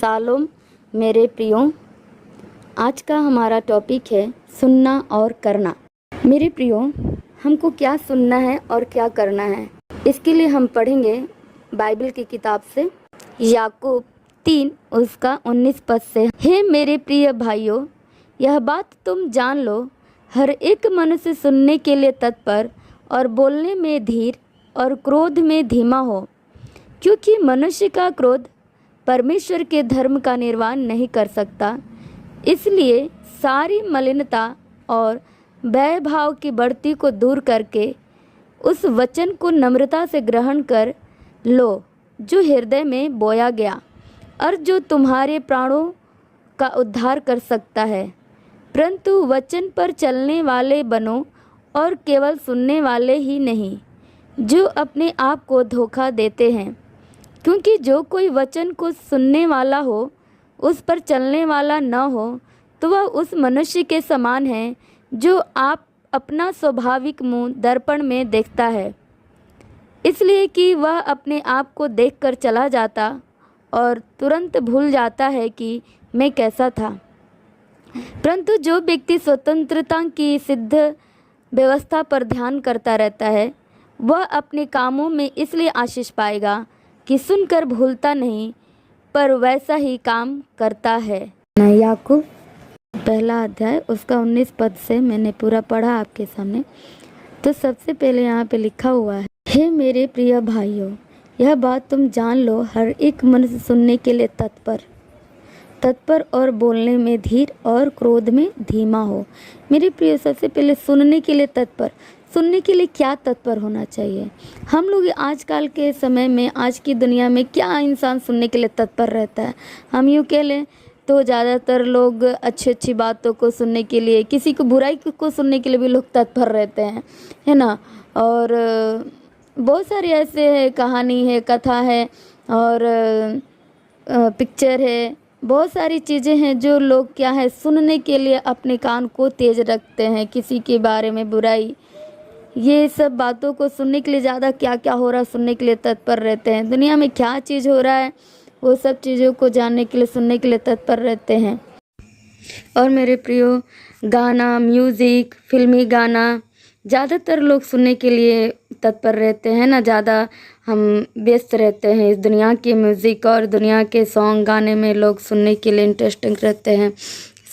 Shalom मेरे प्रियो, आज का हमारा टॉपिक है सुनना और करना। मेरे प्रियो, हमको क्या सुनना है और क्या करना है, इसके लिए हम पढ़ेंगे बाइबल की किताब से याकूब 3 उसका 19 पद से। हे मेरे प्रिय भाइयों, यह बात तुम जान लो, हर एक मनुष्य सुनने के लिए तत्पर और बोलने में धीर और क्रोध में धीमा हो, क्योंकि मनुष्य का क्रोध परमेश्वर के धर्म का निर्वाह नहीं कर सकता। इसलिए सारी मलिनता और वैभाव की बढ़ती को दूर करके उस वचन को नम्रता से ग्रहण कर लो जो हृदय में बोया गया और जो तुम्हारे प्राणों का उद्धार कर सकता है। परंतु वचन पर चलने वाले बनो और केवल सुनने वाले ही नहीं, जो अपने आप को धोखा देते हैं। क्योंकि जो कोई वचन को सुनने वाला हो, उस पर चलने वाला न हो, तो वह उस मनुष्य के समान है जो आप अपना स्वाभाविक मुँह दर्पण में देखता है, इसलिए कि वह अपने आप को देखकर चला जाता और तुरंत भूल जाता है कि मैं कैसा था। परंतु जो व्यक्ति स्वतंत्रता की सिद्ध व्यवस्था पर ध्यान करता रहता है, वह अपने कामों में इसलिए आशीष पाएगा कि सुनकर भूलता नहीं, पर वैसा ही काम करता है। याकूब पहला अध्याय उसका 19 पद से मैंने पूरा पढ़ा आपके सामने। तो सबसे पहले यहाँ पे लिखा हुआ है, हे मेरे प्रिय भाइयों, यह बात तुम जान लो, हर एक मनुष्य सुनने के लिए तत्पर और बोलने में धीर और क्रोध में धीमा हो। मेरे प्रिय, सबसे पहले सुनने के लिए तत्पर। सुनने के लिए क्या तत्पर होना चाहिए? हम लोग आजकल के समय में, आज की दुनिया में क्या इंसान सुनने के लिए तत्पर रहता है? हम यूँ कह लें तो ज़्यादातर लोग अच्छी अच्छी बातों को सुनने के लिए, किसी को बुराई को सुनने के लिए भी लोग तत्पर रहते हैं, है ना। और बहुत सारी ऐसे कहानी है, कथा है और पिक्चर है, बहुत सारी चीज़ें हैं जो लोग क्या है सुनने के लिए अपने कान को तेज रखते हैं। किसी के बारे में बुराई, ये सब बातों को सुनने के लिए ज़्यादा क्या क्या हो रहा है सुनने के लिए तत्पर रहते हैं। दुनिया में क्या चीज़ हो रहा है वो सब चीज़ों को जानने के लिए, सुनने के लिए तत्पर रहते हैं। और मेरे प्रियो, गाना, म्यूज़िक, फिल्मी गाना ज़्यादातर लोग सुनने के लिए तत्पर रहते हैं ना। ज़्यादा हम व्यस्त रहते हैं इस दुनिया के म्यूज़िक और दुनिया के सॉन्ग गाने में, लोग सुनने के लिए इंटरेस्टिंग रहते हैं,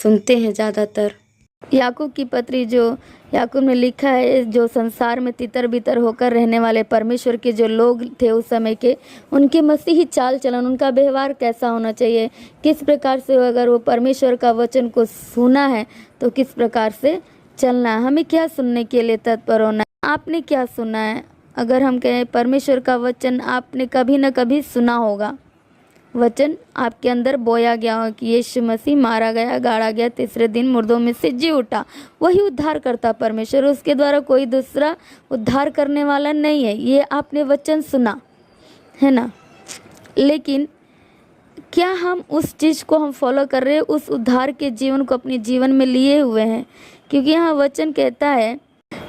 सुनते हैं ज़्यादातर। याकूब की पत्री जो याकूब ने लिखा है, जो संसार में तितर बितर होकर रहने वाले परमेश्वर के जो लोग थे उस समय के, उनके मसीही चाल चलन, उनका व्यवहार कैसा होना चाहिए, किस प्रकार से अगर वो परमेश्वर का वचन को सुना है तो किस प्रकार से चलना है, हमें क्या सुनने के लिए तत्पर होना है। आपने क्या सुना है? अगर हम कहें परमेश्वर का वचन आपने कभी न कभी सुना होगा, वचन आपके अंदर बोया गया हो कि यीशु मसीह मारा गया, गाड़ा गया, तीसरे दिन मुर्दों में से जी उठा, वही उद्धार करता परमेश्वर, उसके द्वारा कोई दूसरा उद्धार करने वाला नहीं है। ये आपने वचन सुना है ना। लेकिन क्या हम उस चीज़ को हम फॉलो कर रहे हैं, उस उद्धार के जीवन को अपने जीवन में लिए हुए हैं? क्योंकि यहाँ वचन कहता है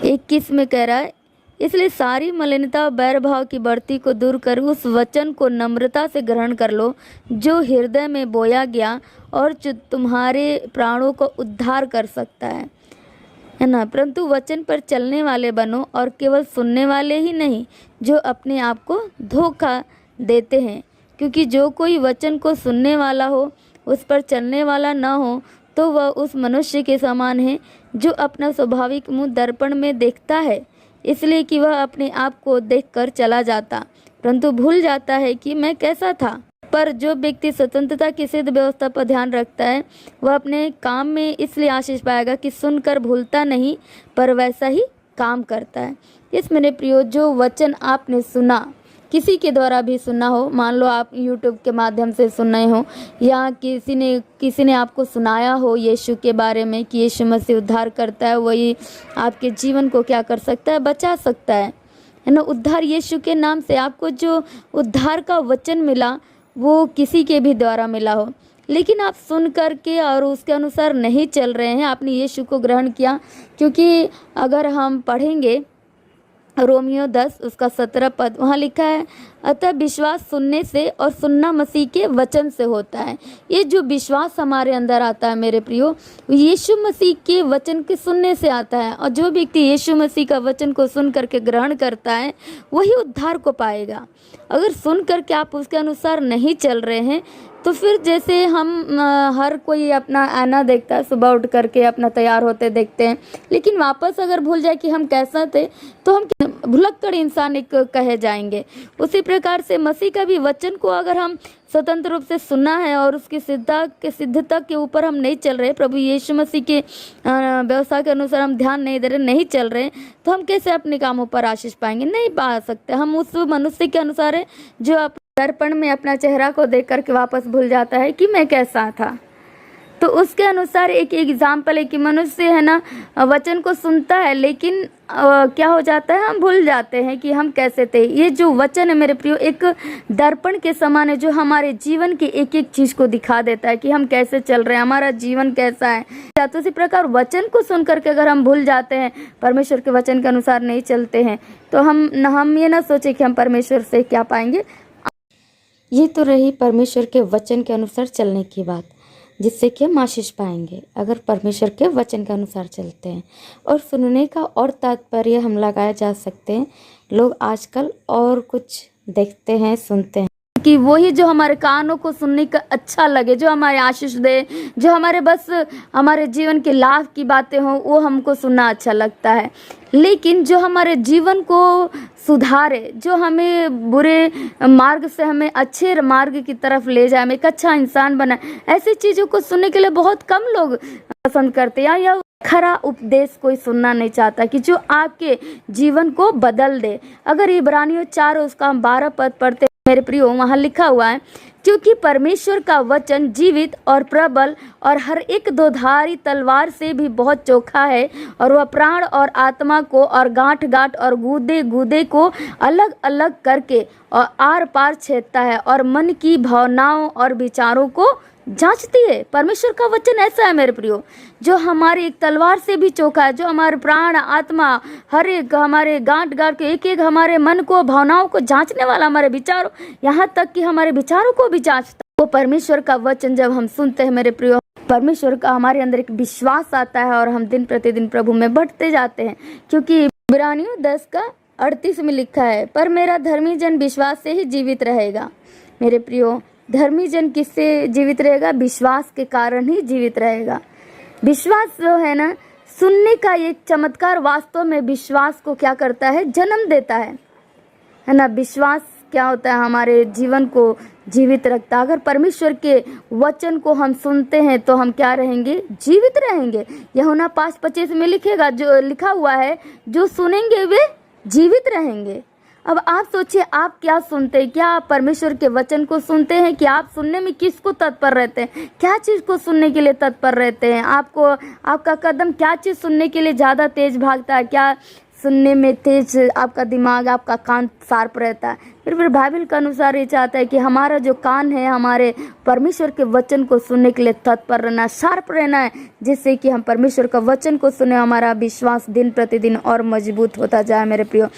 21 में कह रहा है, इसलिए सारी मलिनता बैर भाव की बढ़ती को दूर कर उस वचन को नम्रता से ग्रहण कर लो जो हृदय में बोया गया और जो तुम्हारे प्राणों को उद्धार कर सकता है ना। परंतु वचन पर चलने वाले बनो और केवल सुनने वाले ही नहीं, जो अपने आप को धोखा देते हैं। क्योंकि जो कोई वचन को सुनने वाला हो, उस पर चलने वाला न हो, तो वह उस मनुष्य के समान है जो अपना स्वाभाविक मुँह दर्पण में देखता है, इसलिए कि वह अपने आप को देखकर चला जाता, परंतु भूल जाता है कि मैं कैसा था। पर जो व्यक्ति स्वतंत्रता की सिद्ध व्यवस्था पर ध्यान रखता है, वह अपने काम में इसलिए आशीष पाएगा कि सुनकर भूलता नहीं, पर वैसा ही काम करता है। इस मेरे प्रियो, जो वचन आपने सुना, किसी के द्वारा भी सुना हो, मान लो आप YouTube के माध्यम से सुन रहे हो, या किसी ने आपको सुनाया हो यीशु के बारे में कि यीशु मसीह उद्धार करता है, वही आपके जीवन को क्या कर सकता है, बचा सकता है ना। उद्धार यीशु के नाम से आपको जो उद्धार का वचन मिला वो किसी के भी द्वारा मिला हो, लेकिन आप सुन करके और उसके अनुसार नहीं चल रहे हैं, आपने यीशु को ग्रहण किया। क्योंकि अगर हम पढ़ेंगे रोमियो 10 उसका 17 पद, वहाँ लिखा है, अतः विश्वास सुनने से और सुनना मसीह के वचन से होता है। ये जो विश्वास हमारे अंदर आता है मेरे प्रियो, यीशु मसीह के वचन के सुनने से आता है, और जो व्यक्ति यीशु मसीह का वचन को सुन करके ग्रहण करता है वही उद्धार को पाएगा। अगर सुन करके आप उसके अनुसार नहीं चल रहे हैं तो फिर जैसे हम हर कोई अपना आईना देखता है, सुबह उठ करके अपना तैयार होते देखते हैं, लेकिन वापस अगर भूल जाए कि हम कैसा थे तो हम भुलक्कड़ इंसान एक कहे जाएंगे। उसी प्रकार से मसीह का भी वचन को अगर हम स्वतंत्र रूप से सुनना है और उसकी सिद्धता के ऊपर हम नहीं चल रहे, प्रभु यीशु मसीह के व्यवस्था के अनुसार हम ध्यान नहीं दे रहे, नहीं चल रहे, तो हम कैसे अपने कामों पर आशीष पाएंगे? नहीं पा सकते। हम उस मनुष्य के अनुसार है जो दर्पण में अपना चेहरा को देख करके वापस भूल जाता है कि मैं कैसा था। तो उसके अनुसार एक एग्जाम्पल है कि मनुष्य है ना, वचन को सुनता है लेकिन क्या हो जाता है, हम भूल जाते हैं कि हम कैसे थे। ये जो वचन है मेरे प्रियो एक दर्पण के समान है जो हमारे जीवन की एक एक चीज को दिखा देता है कि हम कैसे चल रहे हैं, हमारा जीवन कैसा है। तो इसी प्रकार वचन को सुन करके अगर हम भूल जाते हैं, परमेश्वर के वचन के अनुसार नहीं चलते हैं, तो हम ये ना सोचे कि हम परमेश्वर से क्या पाएंगे। ये तो रही परमेश्वर के वचन के अनुसार चलने की बात, जिससे कि हम आशीष पाएंगे अगर परमेश्वर के वचन के अनुसार चलते हैं। और सुनने का और तात्पर्य हम लगाया जा सकते हैं, लोग आजकल और कुछ देखते हैं, सुनते हैं कि वही जो हमारे कानों को सुनने का अच्छा लगे, जो हमारे आशीष दे, जो हमारे बस हमारे जीवन के लाभ की बातें हों, वो हमको सुनना अच्छा लगता है। लेकिन जो हमारे जीवन को सुधारे, जो हमें बुरे मार्ग से हमें अच्छे मार्ग की तरफ ले जाए, हमें एक अच्छा इंसान बनाए, ऐसी चीज़ों को सुनने के लिए बहुत कम लोग पसंद करते हैं। या खरा उपदेश कोई सुनना नहीं चाहता कि जो आपके जीवन को बदल दे। अगर इब्रानियों 4 उसका हम 12 पद पढ़ते मेरे प्रियो, वहाँ लिखा हुआ है, क्योंकि परमेश्वर का वचन जीवित और प्रबल और हर एक दोधारी तलवार से भी बहुत चोखा है, और वह प्राण और आत्मा को और गांठ गांठ और गूदे गूदे को अलग अलग करके और आर पार छेदता है, और मन की भावनाओं और विचारों को जांचती है। परमेश्वर का वचन ऐसा है मेरे प्रियो, जो हमारी एक तलवार से भी चोखा है, जो हमारे प्राण आत्मा हर एक हमारे गांठ गांठ के एक एक हमारे मन को भावनाओं को जांचने वाला, हमारे विचारों, यहाँ तक कि हमारे विचारों को भी जांचता। वो परमेश्वर का वचन जब हम सुनते हैं मेरे प्रियो, परमेश्वर का हमारे अंदर एक विश्वास आता है और हम दिन प्रतिदिन प्रभु में बढ़ते जाते हैं। क्योंकि इब्रानियों 10 का 38 में लिखा है, पर मेरा धर्मी जन विश्वास से ही जीवित रहेगा। मेरे प्रियो, धर्मी जन किससे जीवित रहेगा? विश्वास के कारण ही जीवित रहेगा। विश्वास जो है ना, सुनने का एक चमत्कार वास्तव में विश्वास को क्या करता है? जन्म देता है ना। विश्वास क्या होता है? हमारे जीवन को जीवित रखता है। अगर परमेश्वर के वचन को हम सुनते हैं तो हम क्या रहेंगे? जीवित रहेंगे। यूहन्ना 5:25 में लिखेगा, जो लिखा हुआ है, जो सुनेंगे वे जीवित रहेंगे। अब आप सोचिए, आप क्या सुनते हैं? क्या आप परमेश्वर के वचन को सुनते हैं? कि आप सुनने में किसको तत्पर रहते हैं? क्या चीज़ को सुनने के लिए तत्पर रहते हैं? आपका कदम क्या चीज़ सुनने के लिए ज़्यादा तेज भागता है? क्या सुनने में तेज आपका दिमाग, आपका कान शार्प रहता है? फिर बाइबल के अनुसार ये चाहता है कि हमारा जो कान है, हमारे परमेश्वर के वचन को सुनने के लिए तत्पर रहना, शार्प रहना है, जिससे कि हम परमेश्वर का वचन को सुने, हमारा विश्वास दिन प्रतिदिन और मजबूत होता जाए मेरे प्रियो।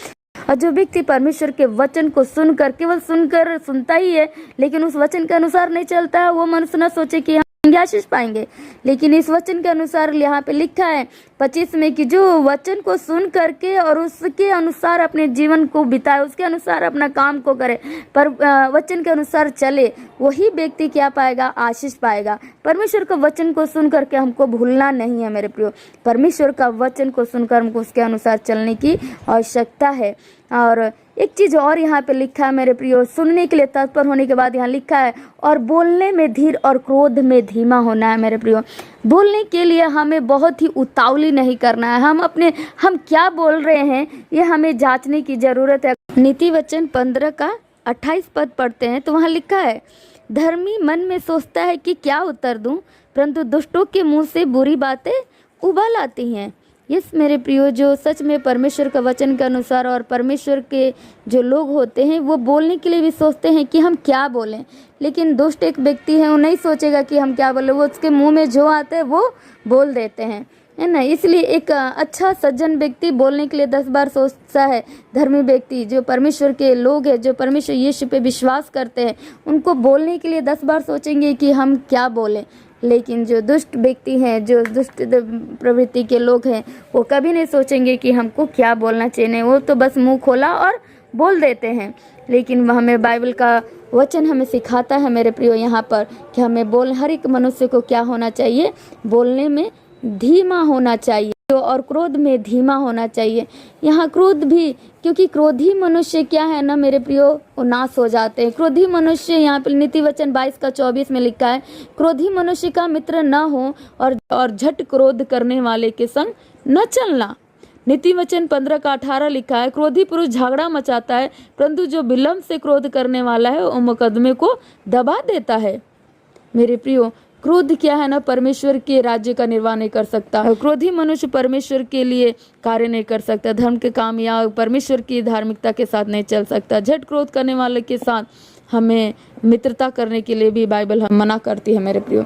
और जो व्यक्ति परमेश्वर के वचन को सुनकर, केवल सुनता ही है लेकिन उस वचन के अनुसार नहीं चलता है, वो मनुष्य न सोचे कि आशीष पाएंगे। लेकिन इस वचन के अनुसार यहाँ पे लिखा है 25 में कि जो वचन को सुन करके और उसके अनुसार अपने जीवन को बिताए, उसके अनुसार अपना काम को करे, पर वचन के अनुसार चले, वही व्यक्ति क्या पाएगा? आशीष पाएगा। परमेश्वर का वचन को सुन करके हमको भूलना नहीं है मेरे प्रियो। परमेश्वर का वचन को सुनकर हमको उसके अनुसार चलने की आवश्यकता है। और एक चीज़ और यहाँ पे लिखा है मेरे प्रियो, सुनने के लिए तत्पर होने के बाद यहाँ लिखा है, और बोलने में धीर और क्रोध में धीमा होना है मेरे प्रियो। बोलने के लिए हमें बहुत ही उतावली नहीं करना है। हम क्या बोल रहे हैं ये हमें जांचने की ज़रूरत है। नीति वचन 15 का 28 पद पढ़ते हैं तो वहाँ लिखा है, धर्मी मन में सोचता है कि क्या उत्तर दूं, परंतु दुष्टों के मुंह से बुरी बातें उबाल आती हैं। यस मेरे प्रियो, जो सच में परमेश्वर का वचन के अनुसार और परमेश्वर के जो लोग होते हैं वो बोलने के लिए भी सोचते हैं कि हम क्या बोलें, लेकिन दुष्ट एक व्यक्ति है, वो नहीं सोचेगा कि हम क्या बोले, वो उसके मुंह में जो आता है वो बोल देते हैं। है ना। इसलिए एक अच्छा सज्जन व्यक्ति बोलने के लिए 10 बार सोचता है। धर्मी व्यक्ति जो परमेश्वर के लोग हैं, जो परमेश्वर यीशु पे विश्वास करते हैं, उनको बोलने के लिए 10 बार सोचेंगे कि हम क्या बोलें। लेकिन जो दुष्ट व्यक्ति हैं, जो दुष्ट प्रवृत्ति के लोग हैं, वो कभी नहीं सोचेंगे कि हमको क्या बोलना चाहिए। वो तो बस मुंह खोला और बोल देते हैं। लेकिन हमें बाइबल का वचन हमें सिखाता है मेरे प्रियो यहाँ पर कि हमें हर एक मनुष्य को क्या होना चाहिए, बोलने में धीमा होना चाहिए और क्रोध में धीमा होना चाहिए। यहाँ क्रोध भी, क्योंकि क्रोधी मनुष्य क्या है ना मेरे प्रियो, वो नाश हो जाते हैं। क्रोधी मनुष्य, यहाँ पे नीति वचन 22:24 में लिखा है, क्रोधी मनुष्य का मित्र न हो और झट क्रोध करने वाले के संग न चलना। नीति वचन 15:18 लिखा है, क्रोधी पुरुष झगड़ा मचाता है, परंतु जो विलम्ब से क्रोध करने वाला है वो मुकदमे को दबा देता है। मेरे प्रियो, क्रोध क्या है ना, परमेश्वर के राज्य का निर्वाह नहीं कर सकता। क्रोधी मनुष्य परमेश्वर के लिए कार्य नहीं कर सकता, धर्म के काम या परमेश्वर की धार्मिकता के साथ नहीं चल सकता। झट क्रोध करने वाले के साथ हमें मित्रता करने के लिए भी बाइबल हम मना करती है मेरे प्रियो,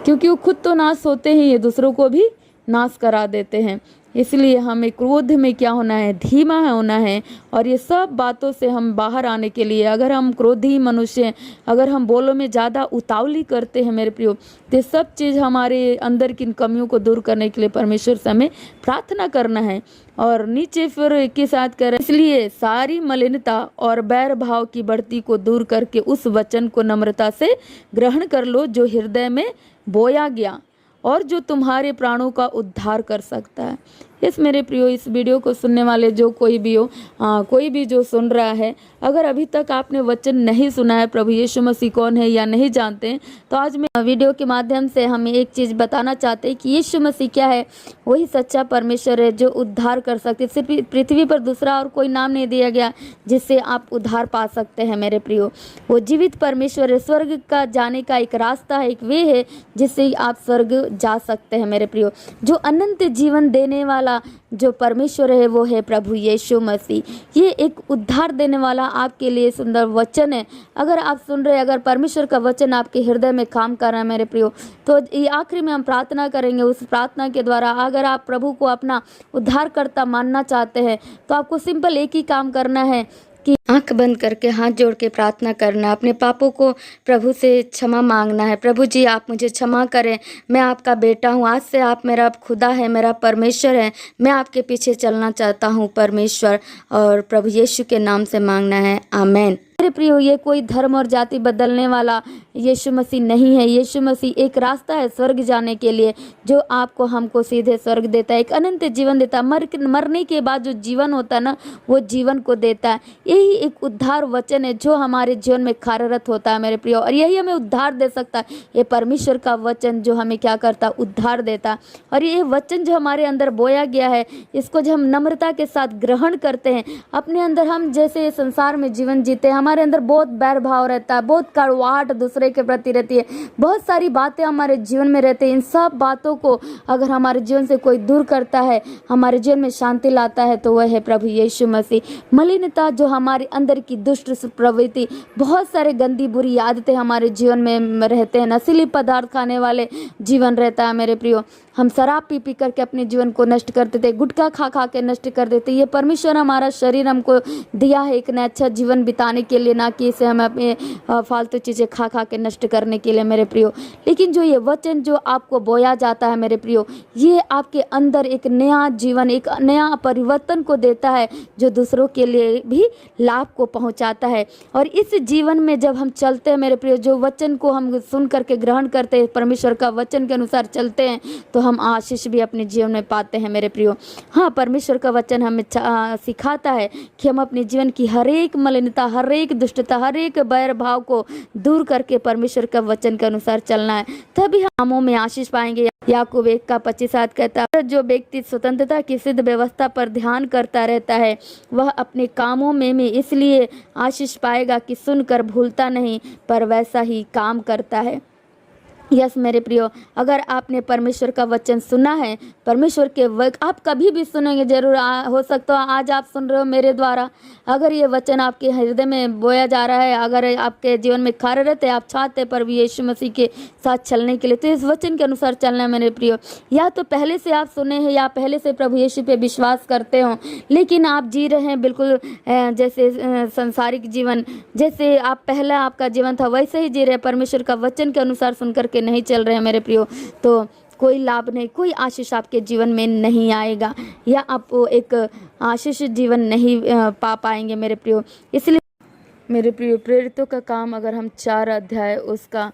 क्योंकि वो खुद तो नाश होते हैं, ये दूसरों को भी नाश करा देते हैं। इसलिए हमें क्रोध में क्या होना है, धीमा होना है। और ये सब बातों से हम बाहर आने के लिए, अगर हम क्रोधी मनुष्य, अगर हम बोलों में ज़्यादा उतावली करते हैं मेरे प्रियो, तो सब चीज़ हमारे अंदर की कमियों को दूर करने के लिए परमेश्वर से हमें प्रार्थना करना है और नीचे फिर के साथ करें। इसलिए सारी मलिनता और बैर भाव की बढ़ती को दूर करके उस वचन को नम्रता से ग्रहण कर लो जो हृदय में बोया गया और जो तुम्हारे प्राणों का उद्धार कर सकता है। इस मेरे प्रियो, इस वीडियो को सुनने वाले जो कोई भी हो, कोई भी जो सुन रहा है, अगर अभी तक आपने वचन नहीं सुना है, प्रभु यीशु मसीह कौन है या नहीं जानते हैं, तो आज मैं वीडियो के माध्यम से हमें एक चीज़ बताना चाहते हैं कि यीशु मसीह क्या है। वही सच्चा परमेश्वर है जो उद्धार कर सकते। सिर्फ पृथ्वी पर दूसरा और कोई नाम नहीं दिया गया जिससे आप उद्धार पा सकते हैं मेरे प्रियो। वो जीवित परमेश्वर है, स्वर्ग का जाने का एक रास्ता है, एक वे है जिससे आप स्वर्ग जा सकते हैं मेरे प्रियो। जो अनंत जीवन देने वाला जो परमेश्वर है वो है प्रभु यीशु मसीह। ये एक उद्धार देने वाला आपके लिए सुंदर वचन है। अगर आप सुन रहे हैं, अगर परमेश्वर का वचन आपके हृदय में काम कर रहा है मेरे प्रियो, तो ये आखिरी में हम प्रार्थना करेंगे। उस प्रार्थना के द्वारा अगर आप प्रभु को अपना उद्धारकर्ता मानना चाहते हैं तो आपको सिंपल एक ही काम करना है कि आंख बंद करके हाथ जोड़ के प्रार्थना करना, अपने पापों को प्रभु से क्षमा मांगना है। प्रभु जी, आप मुझे क्षमा करें, मैं आपका बेटा हूँ, आज से आप मेरा खुदा है, मेरा परमेश्वर है, मैं आपके पीछे चलना चाहता हूँ परमेश्वर। और प्रभु यीशु के नाम से मांगना है, आमेन। मेरे प्रियो, ये कोई धर्म और जाति बदलने वाला यीशु मसीह नहीं है। यीशु मसीह एक रास्ता है स्वर्ग जाने के लिए, जो आपको हमको सीधे स्वर्ग देता है, एक अनंत जीवन देता है। मरने के बाद जो जीवन होता है ना, वो जीवन को देता है। यही एक उद्धार वचन है जो हमारे जीवन में कार्यरत होता है मेरे प्रियो, और यही हमें उद्धार दे सकता है। ये परमेश्वर का वचन जो हमें क्या करता है, उद्धार देता है। और ये वचन जो हमारे अंदर बोया गया है, इसको जब हम नम्रता के साथ ग्रहण करते हैं अपने अंदर, हम जैसे संसार में जीवन जीते हैं, हमारे अंदर बहुत बैर भाव रहता है, बहुत कड़वाहट दूसरे के प्रति रहती है, बहुत सारी बातें हमारे जीवन में रहती है। इन सब बातों को अगर हमारे जीवन से कोई दूर करता है, हमारे जीवन में शांति लाता है, तो वह है प्रभु यीशु मसीह। मलिनता जो हमारे अंदर की दुष्ट प्रवृत्ति, बहुत सारे गंदी बुरी आदतें हमारे जीवन में रहते हैं, नशीली पदार्थ खाने वाले जीवन रहता है मेरे प्रियो। हम शराब पी पी करके अपने जीवन को नष्ट कर देते, गुटखा खा खा के नष्ट कर देते। ये परमेश्वर हमारा शरीर हमको दिया है एक नया अच्छा जीवन बिताने के लिए, ना कि इसे हम अपने फालतू चीज़ें खा खा के नष्ट करने के लिए मेरे प्रियो। लेकिन जो ये वचन जो आपको बोया जाता है मेरे प्रियो, ये आपके अंदर एक नया जीवन, एक नया परिवर्तन को देता है, जो दूसरों के लिए भी लाभ को पहुंचाता है। और इस जीवन में जब हम चलते हैं मेरे प्रियो, जो वचन को हम सुन करके ग्रहण करते हैं, परमेश्वर का वचन के अनुसार चलते हैं, तो हम आशीष भी अपने जीवन में पाते हैं मेरे प्रियो। हाँ, परमेश्वर का वचन हमें सिखाता है कि हम अपने जीवन की हर एक मलिनता, हर एक दुष्टता, हर एक बैर भाव को दूर करके परमेश्वर का वचन के अनुसार चलना है, तभी हम कामों में आशीष पाएंगे। याकूब 1:25 कहता है, जो व्यक्ति स्वतंत्रता की सिद्ध व्यवस्था पर ध्यान करता रहता है, वह अपने कामों में इसलिए आशीष पाएगा कि सुनकर भूलता नहीं, पर वैसा ही काम करता है। यस मेरे प्रियो, अगर आपने परमेश्वर का वचन सुना है, परमेश्वर के आप कभी भी सुनेंगे जरूर। हो सकता है आज आप सुन रहे हो मेरे द्वारा, अगर ये वचन आपके हृदय में बोया जा रहा है, अगर आपके जीवन में कार्यरत है, आप चाहते हैं प्रभु यीशु मसीह के साथ चलने के लिए, तो इस वचन के अनुसार चलना है मेरे प्रियो। या तो पहले से आप सुने हैं या पहले से प्रभु यीशु पे विश्वास करते हो, लेकिन आप जी रहे हैं बिल्कुल जैसे संसारिक जीवन, जैसे आप पहला आपका जीवन था वैसे ही जी रहे हैं, परमेश्वर का वचन के अनुसार सुन करके नहीं चल रहे हैं मेरे प्रियो, तो कोई लाभ नहीं, कोई आशीष आपके जीवन में नहीं आएगा, या आप एक आशीष जीवन नहीं पा पाएंगे मेरे प्रियो। इसलिए मेरे प्रियो, प्रेरितों का काम अगर हम 4 अध्याय उसका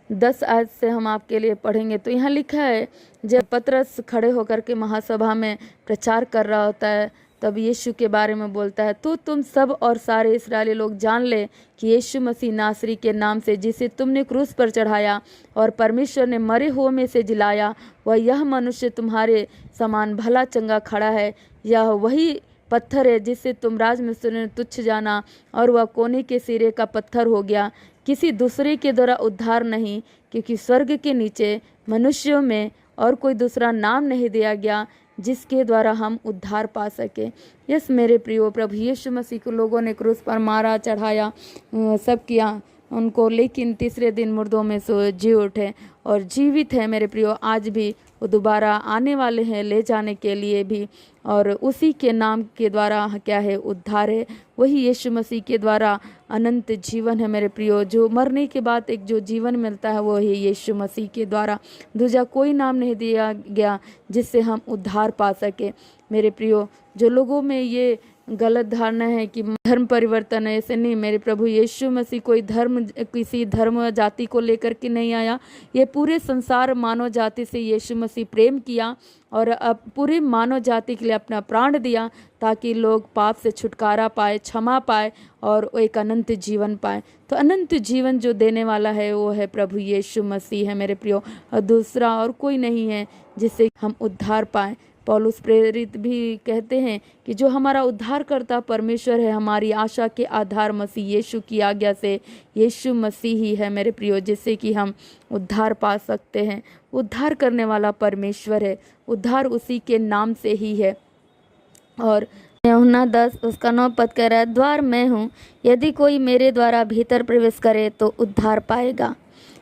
10 आयत से हम आपके लिए पढ़ेंगे, तो यहाँ लिखा है, जब पतरस खड़े होकर के महासभा में प्रचार कर रहा होता है, तब यीशु के बारे में बोलता है, तो तुम सब और सारे इस्राएली लोग जान ले कि यीशु मसीह नासरी के नाम से, जिसे तुमने क्रूस पर चढ़ाया और परमेश्वर ने मरे हुए में से जिलाया, वह यह मनुष्य तुम्हारे समान भला चंगा खड़ा है। यह वही पत्थर है जिसे तुम राजमिस्त्री ने तुच्छ जाना, और वह कोने के सिरे का पत्थर हो गया। किसी दूसरे के द्वारा उद्धार नहीं, क्योंकि स्वर्ग के नीचे मनुष्यों में और कोई दूसरा नाम नहीं दिया गया जिसके द्वारा हम उद्धार पा सके। यस मेरे प्रियो, प्रभु यीशु मसीह को लोगों ने क्रूस पर मारा, चढ़ाया, सब किया उनको, लेकिन तीसरे दिन मुर्दों में से जी उठे और जीवित है मेरे प्रियो। आज भी वो दोबारा आने वाले हैं ले जाने के लिए भी, और उसी के नाम के द्वारा क्या है, उद्धार है। वही यीशु मसीह के द्वारा अनंत जीवन है मेरे प्रियो। जो मरने के बाद एक जो जीवन मिलता है वो है यीशु मसीह के द्वारा। दूजा कोई नाम नहीं दिया गया जिससे हम उद्धार पा सके मेरे प्रियो। जो लोगों में ये गलत धारणा है कि धर्म परिवर्तन है, ऐसे नहीं मेरे प्रभु। यीशु मसीह कोई धर्म, किसी धर्म जाति को लेकर के नहीं आया। ये पूरे संसार मानव जाति से यीशु मसीह प्रेम किया और अब पूरे मानव जाति के लिए अपना प्राण दिया, ताकि लोग पाप से छुटकारा पाए, क्षमा पाए और एक अनंत जीवन पाए। तो अनंत जीवन जो देने वाला है वो है प्रभु यीशु मसीह है मेरे प्रियो, और दूसरा और कोई नहीं है जिससे हम उद्धार पाए। पौलुस प्रेरित भी कहते हैं कि जो हमारा उद्धार करता परमेश्वर है, हमारी आशा के आधार मसीह यीशु की आज्ञा से यीशु मसीह ही है मेरे प्रियो, जिससे कि हम उद्धार पा सकते हैं। उद्धार करने वाला परमेश्वर है, उद्धार उसी के नाम से ही है। और यूहन्ना 10 उसका 9 पद कह रहा है, द्वार मैं हूँ, यदि कोई मेरे द्वारा भीतर प्रवेश करे तो उद्धार पाएगा।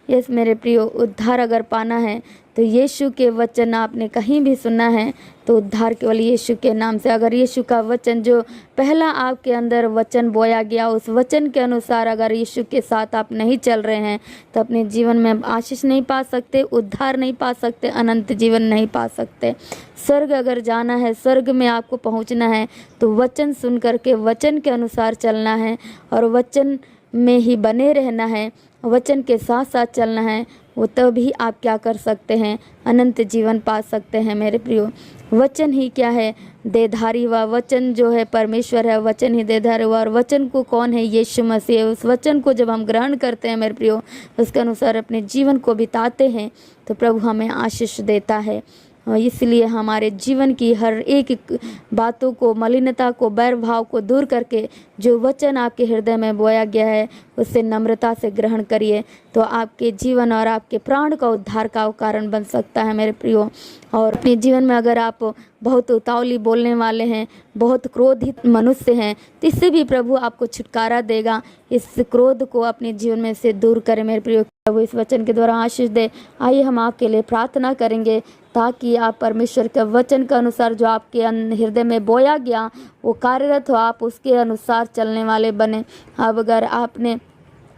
यस मेरे प्रियो, उद्धार अगर पाना है तो यीशु के वचन आपने कहीं भी सुना है तो उद्धार केवल यीशु के नाम से। अगर यीशु का वचन जो पहला आपके अंदर वचन बोया गया, उस वचन के अनुसार अगर यीशु के साथ आप नहीं चल रहे हैं तो अपने जीवन में आशीष नहीं पा सकते, उद्धार नहीं पा सकते, अनंत जीवन नहीं पा सकते। स्वर्ग अगर जाना है, स्वर्ग में आपको पहुंचना है तो वचन सुन करके वचन के अनुसार चलना है और वचन में ही बने रहना है, वचन के साथ साथ चलना है। वो तभी आप क्या कर सकते हैं, अनंत जीवन पा सकते हैं मेरे प्रियो। वचन ही क्या है, देधारी हुआ। वचन जो है परमेश्वर है, वचन ही देधारी हुआ। और वचन को कौन है, यीशु मसीह है। उस वचन को जब हम ग्रहण करते हैं मेरे प्रियो, उसके अनुसार अपने जीवन को बिताते हैं तो प्रभु हमें आशीष देता है। इसलिए हमारे जीवन की हर एक बातों को, मलिनता को, बैर भाव को दूर करके जो वचन आपके हृदय में बोया गया है उससे नम्रता से ग्रहण करिए, तो आपके जीवन और आपके प्राण का उद्धार का कारण बन सकता है मेरे प्रियो। और अपने जीवन में अगर आप बहुत उतावली बोलने वाले हैं, बहुत क्रोधित मनुष्य हैं, तो इससे भी प्रभु आपको छुटकारा देगा। इस क्रोध को अपने जीवन में से दूर करें मेरे प्रियो। प्रभु इस वचन के द्वारा आशीष दे। आइए हम आपके लिए प्रार्थना करेंगे ताकि आप परमेश्वर के वचन के अनुसार जो आपके हृदय में बोया गया वो कार्यरत हो, आप उसके अनुसार चलने वाले बने। अब अगर आपने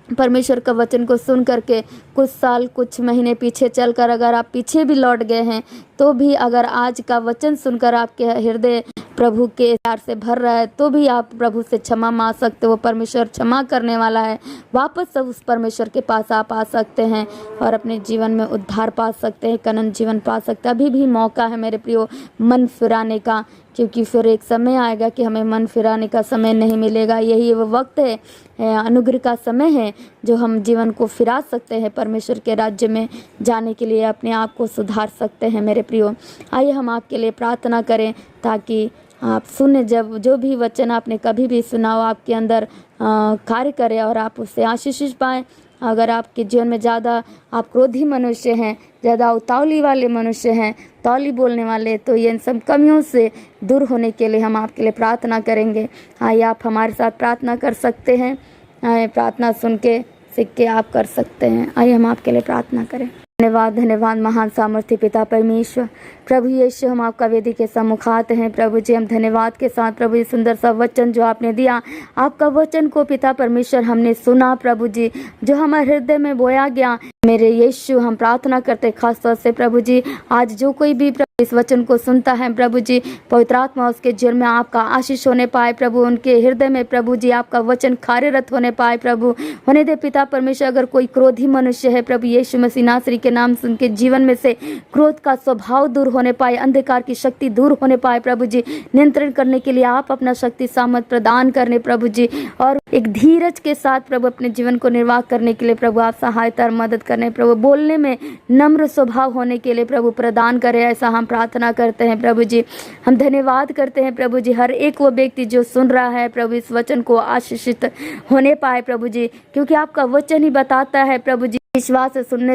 परमेश्वर का वचन को सुन करके कुछ साल, कुछ महीने पीछे चलकर अगर आप पीछे भी लौट गए हैं, तो भी अगर आज का वचन सुनकर आपके हृदय प्रभु के प्यार से भर रहा है, तो भी आप प्रभु से क्षमा मांग सकते हो। परमेश्वर क्षमा करने वाला है। वापस सब उस परमेश्वर के पास आप आ सकते हैं और अपने जीवन में उद्धार पा सकते हैं, अनंत जीवन पा सकते हैं। अभी भी मौका है मेरे प्रियो मन फिराने का, क्योंकि फिर एक समय आएगा कि हमें मन फिराने का समय नहीं मिलेगा। यही वो वक्त है, अनुग्रह का समय है, जो हम जीवन को फिरा सकते हैं, परमेश्वर के राज्य में जाने के लिए अपने आप को सुधार सकते हैं मेरे प्रियो। आइए हम आपके लिए प्रार्थना करें ताकि आप सुने, जब जो भी वचन आपने कभी भी सुना हो आपके अंदर कार्य करे और आप उससे आशीष पाएँ। अगर आपके जीवन में ज़्यादा आप क्रोधी मनुष्य हैं, ज़्यादा उतावली वाले मनुष्य हैं, तौली बोलने वाले, तो इन सब कमियों से दूर होने के लिए हम आपके लिए प्रार्थना करेंगे। आइए आप हमारे साथ प्रार्थना कर सकते हैं। आइए प्रार्थना सुन के सीख के आप कर सकते हैं। आइए हम आपके लिए प्रार्थना करें। धन्यवाद, धन्यवाद महान सामर्थ्य पिता परमेश्वर। प्रभु यीशु, हम आपका वेदी के सम्मुख आते हैं प्रभु जी। हम धन्यवाद के साथ प्रभु ये सुंदर सा वचन जो आपने दिया, आपका वचन को पिता परमेश्वर हमने सुना प्रभु जी, जो हमारे हृदय में बोया गया। मेरे यीशु, हम प्रार्थना करते खास तौर से प्रभु जी, आज जो कोई भी इस वचन को सुनता है प्रभु जी, पवित्र आत्मा उसके जीवन में आपका आशीष होने पाए प्रभु, उनके हृदय में प्रभु जी आपका वचन कार्यरत होने पाए प्रभु। होने दे पिता परमेश्वर, अगर कोई क्रोधी मनुष्य है प्रभु यीशु मसीह नासरी के नाम से उनके जीवन में से क्रोध का स्वभाव दूर होने पाए, अंधकार की शक्ति दूर होने पाए प्रभु जी। नियंत्रण करने के लिए आप अपना शक्ति सामर्थ प्रदान करने प्रभु जी, और एक धीरज के साथ प्रभु अपने जीवन को निर्वाह करने के लिए प्रभु आप सहायता और मदद करने प्रभु। बोलने में नम्र स्वभाव होने के लिए प्रभु प्रदान करें, ऐसा हम प्रार्थना करते हैं प्रभु जी। हम धन्यवाद करते हैं प्रभु जी, हर एक वो व्यक्ति जो सुन रहा है प्रभु इस वचन को आशीषित होने पाए प्रभु जी, क्योंकि आपका वचन ही बताता है प्रभु जी, विश्वास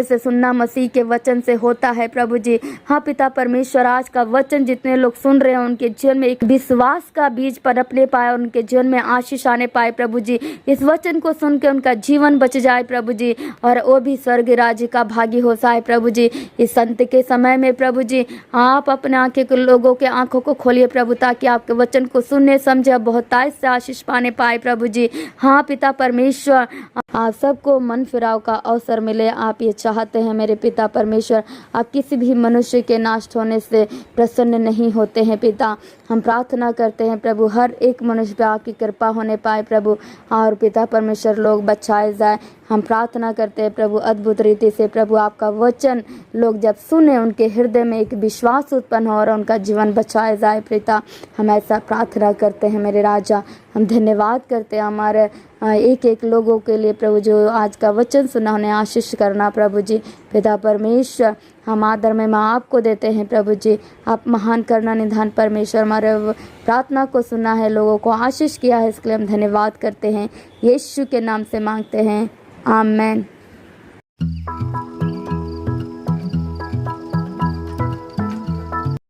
से सुनना मसीह के वचन से होता है प्रभु जी। हाँ पिता परमेश्वर, आज का वचन जितने लोग सुन रहे हैं उनके जीवन में एक विश्वास का बीज पनपने पाए, उनके जीवन में आशीष आने पाए प्रभु जी। इस वचन को सुन के उनका जीवन बच जाए प्रभु जी, और वो भी स्वर्ग राज्य का भागी हो जाए प्रभु जी। इस संत के समय में प्रभु जी, आप अपने आंखें को लोगों के आंखों को खोलिए प्रभु, ताकि आपके वचन को सुनने समझे बहुतायत से आशीष पाने पाए प्रभु जी। हाँ पिता परमेश्वर, आप सबको मन फिराव का अवसर मिले, आप ये चाहते हैं मेरे पिता परमेश्वर। आप किसी भी मनुष्य के नाश होने से प्रसन्न नहीं होते हैं पिता। हम प्रार्थना करते हैं प्रभु, हर एक मनुष्य पे आपकी कृपा होने पाए प्रभु, और पिता परमेश्वर लोग बचाए जाए। हम प्रार्थना करते हैं प्रभु अद्भुत रीति से प्रभु, आपका वचन लोग जब सुने उनके हृदय में एक विश्वास उत्पन्न हो और उनका जीवन बचाया जाए पिता। हम ऐसा प्रार्थना करते हैं मेरे राजा। हम धन्यवाद करते हैं हमारे एक एक लोगों के लिए प्रभु, जो आज का वचन सुना उन्हें आशीष करना प्रभु जी। पिता परमेश्वर, हम आदर में माँ आपको देते हैं प्रभु जी। आप महान करना निधान परमेश्वर, हमारे प्रार्थना को सुना है, लोगों को आशीष किया है, इसके लिए हम धन्यवाद करते हैं। यीशु के नाम से मांगते हैं, आमेन।